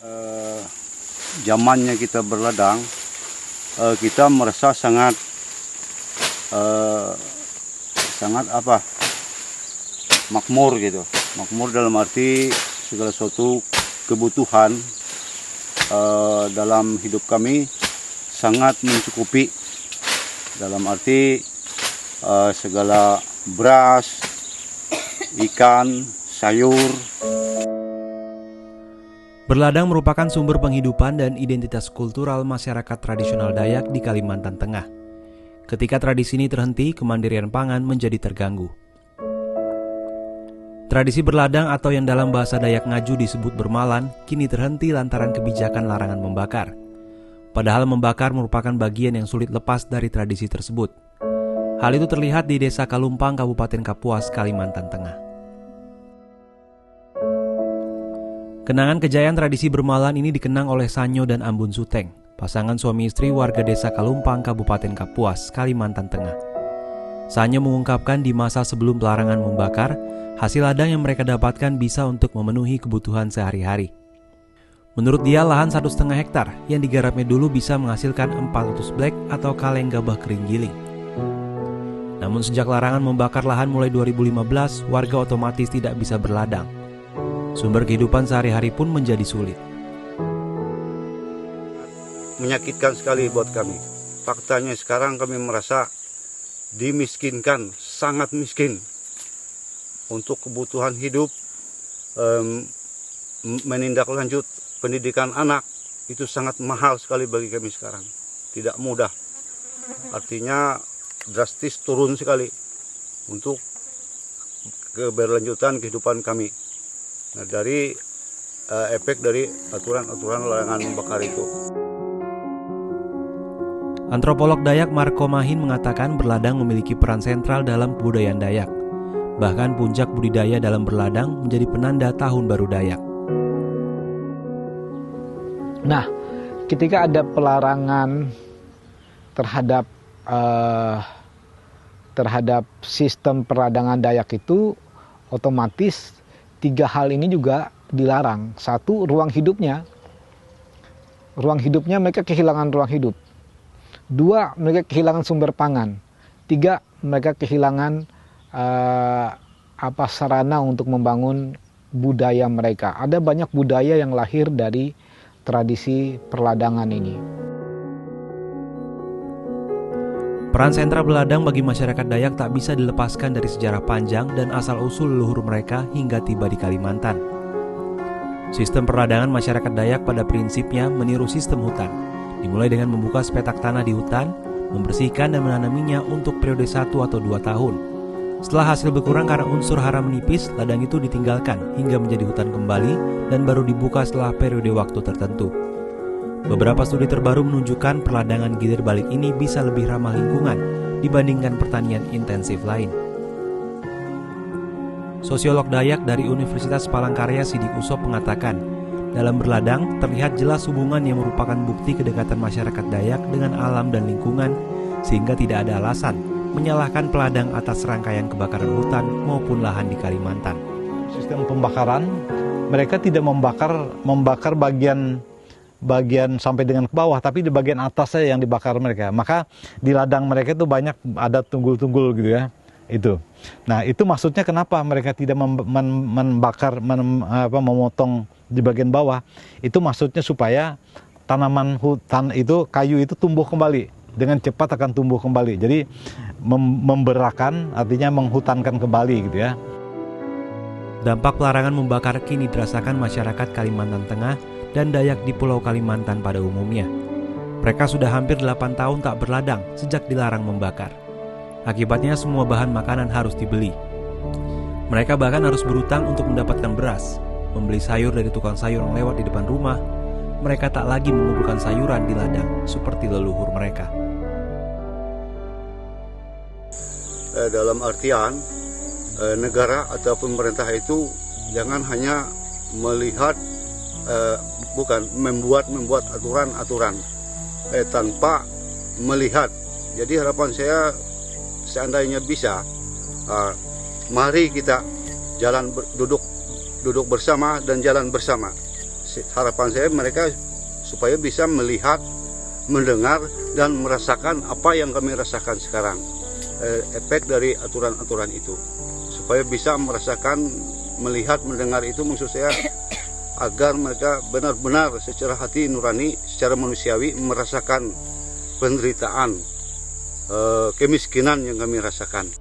eh, zamannya kita berladang, kita merasa sangat makmur gitu. Makmur dalam arti segala suatu kebutuhan dalam hidup kami sangat mencukupi. Dalam arti segala beras, ikan, sayur. Berladang merupakan sumber penghidupan dan identitas kultural masyarakat tradisional Dayak di Kalimantan Tengah. Ketika tradisi ini terhenti, kemandirian pangan menjadi terganggu. Tradisi berladang atau yang dalam bahasa Dayak Ngaju disebut bermalan, kini terhenti lantaran kebijakan larangan membakar. Padahal membakar merupakan bagian yang sulit lepas dari tradisi tersebut. Hal itu terlihat di Desa Kalumpang, Kabupaten Kapuas, Kalimantan Tengah. Kenangan kejayaan tradisi bermalan ini dikenang oleh Sanyo dan Ambun Suteng, pasangan suami istri warga Desa Kalumpang, Kabupaten Kapuas, Kalimantan Tengah. Sanyo mengungkapkan di masa sebelum pelarangan membakar, hasil ladang yang mereka dapatkan bisa untuk memenuhi kebutuhan sehari-hari. Menurut dia, lahan 1,5 hektar yang digarapnya dulu bisa menghasilkan 400 blek atau kaleng gabah kering giling. Namun sejak larangan membakar lahan mulai 2015, warga otomatis tidak bisa berladang. Sumber kehidupan sehari-hari pun menjadi sulit. Menyakitkan sekali buat kami. Faktanya sekarang kami merasa dimiskinkan, sangat miskin. Untuk kebutuhan hidup, menindaklanjut pendidikan anak, itu sangat mahal sekali bagi kami sekarang. Tidak mudah. Artinya drastis turun sekali untuk keberlanjutan kehidupan kami. Nah, dari efek dari aturan-aturan larangan membakar itu. Antropolog Dayak Marco Mahin mengatakan berladang memiliki peran sentral dalam kebudayaan Dayak. Bahkan puncak budidaya dalam berladang menjadi penanda tahun baru Dayak. Nah, ketika ada pelarangan terhadap sistem peradangan Dayak itu, otomatis 3 hal ini juga dilarang. 1, ruang hidupnya. Ruang hidupnya mereka kehilangan ruang hidup. 2, mereka kehilangan sumber pangan. 3, mereka kehilangan sarana untuk membangun budaya mereka. Ada banyak budaya yang lahir dari tradisi perladangan ini. Peran sentral berladang bagi masyarakat Dayak tak bisa dilepaskan dari sejarah panjang dan asal-usul leluhur mereka hingga tiba di Kalimantan. Sistem perladangan masyarakat Dayak pada prinsipnya meniru sistem hutan, dimulai dengan membuka sepetak tanah di hutan, membersihkan dan menanaminya untuk periode 1 atau 2 tahun. Setelah hasil berkurang karena unsur hara menipis, ladang itu ditinggalkan hingga menjadi hutan kembali dan baru dibuka setelah periode waktu tertentu. Beberapa studi terbaru menunjukkan perladangan gilir balik ini bisa lebih ramah lingkungan dibandingkan pertanian intensif lain. Sosiolog Dayak dari Universitas Palangkaraya Sidik Usop mengatakan, dalam berladang terlihat jelas hubungan yang merupakan bukti kedekatan masyarakat Dayak dengan alam dan lingkungan, sehingga tidak ada alasan menyalahkan peladang atas rangkaian kebakaran hutan maupun lahan di Kalimantan. Sistem pembakaran, mereka tidak membakar bagian sampai dengan ke bawah, tapi di bagian atasnya yang dibakar mereka. Maka di ladang mereka itu banyak ada tunggul-tunggul gitu ya. Itu. Nah, itu maksudnya kenapa mereka tidak memotong di bagian bawah? Itu maksudnya supaya tanaman hutan itu, kayu itu tumbuh kembali. Dengan cepat akan tumbuh kembali. Jadi memberakan artinya menghutankan kembali gitu ya. Dampak pelarangan membakar kini dirasakan masyarakat Kalimantan Tengah dan Dayak di Pulau Kalimantan pada umumnya. Mereka sudah hampir 8 tahun tak berladang sejak dilarang membakar. Akibatnya semua bahan makanan harus dibeli. Mereka bahkan harus berutang untuk mendapatkan beras, membeli sayur dari tukang sayur yang lewat di depan rumah. Mereka tak lagi mengumpulkan sayuran di ladang seperti leluhur mereka. Dalam artian negara atau pemerintah itu jangan hanya melihat membuat aturan-aturan tanpa melihat. Jadi harapan saya seandainya bisa, mari kita duduk bersama dan jalan bersama harapan saya mereka supaya bisa melihat, mendengar, dan merasakan apa yang kami rasakan sekarang. Efek dari aturan-aturan itu. Supaya bisa merasakan, melihat, mendengar itu maksud saya agar mereka benar-benar secara hati nurani, secara manusiawi merasakan penderitaan, kemiskinan yang kami rasakan.